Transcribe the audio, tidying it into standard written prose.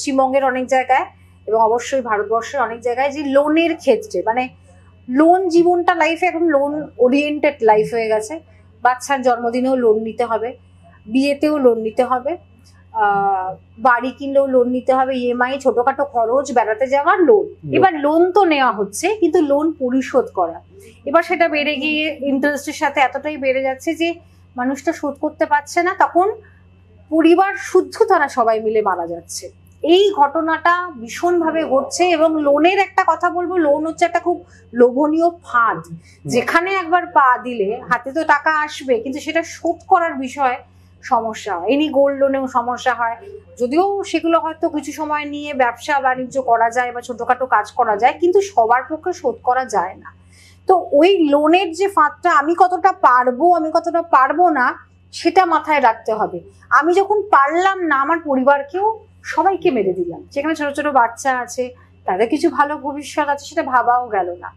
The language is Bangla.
পশ্চিমবঙ্গের অনেক জায়গায় এবং অবশ্যই ভারতবর্ষের অনেক জায়গায় যে লোনের ক্ষেত্রে মানে লোন জীবনটা লাইফে এখন লোন ওরিয়েন্টেড লাইফ হয়ে গেছে। বাচ্চার জন্মদিনেও লোন নিতে হবে, বিয়েতেও লোন নিতে হবে, বাড়ি কিনলেও লোন নিতে হবে, ইএমআই, ছোটখাটো খরচ, বেড়াতে যাওয়ার লোন। এবার লোন তো নেওয়া হচ্ছে কিন্তু লোন পরিশোধ করা এবার সেটা বেড়ে গিয়ে ইন্টারেস্টের সাথে এতটাই বেড়ে যাচ্ছে যে মানুষটা শোধ করতে পারছে না, তখন পরিবার শুদ্ধ তারা সবাই মিলে মারা যাচ্ছে। এই ঘটনাটা ভীষণভাবে ঘটছে এবং লোনের একটা কথা বলবো, লোন হচ্ছে একটা খুব লোভনীয় ফাঁদ, যেখানে একবার পা দিলে হাতে তো টাকা আসবে কিন্তু সেটা শোধ করার বিষয়ে সমস্যা হয়। এনি গোল্ড লোনেও সমস্যা হয়, যদিও সেগুলো হয়তো কিছু সময় নিয়ে ব্যবসা বাণিজ্য করা যায় বা ছোটখাটো কাজ করা যায়, কিন্তু সবার পক্ষে শোধ করা যায় না। তো ওই লোনের যে ফাঁদটা, আমি কতটা পারবো আমি কতটা পারবো না সেটা মাথায় রাখতে হবে। আমি যখন পারলাম না আমার পরিবারকেও সবাইকে মেরে দিলাম, যেখানে ছোট ছোট বাচ্চা আছে তাদের কিছু ভালো ভবিষ্যৎ আছে সেটা ভাবাও গেল না।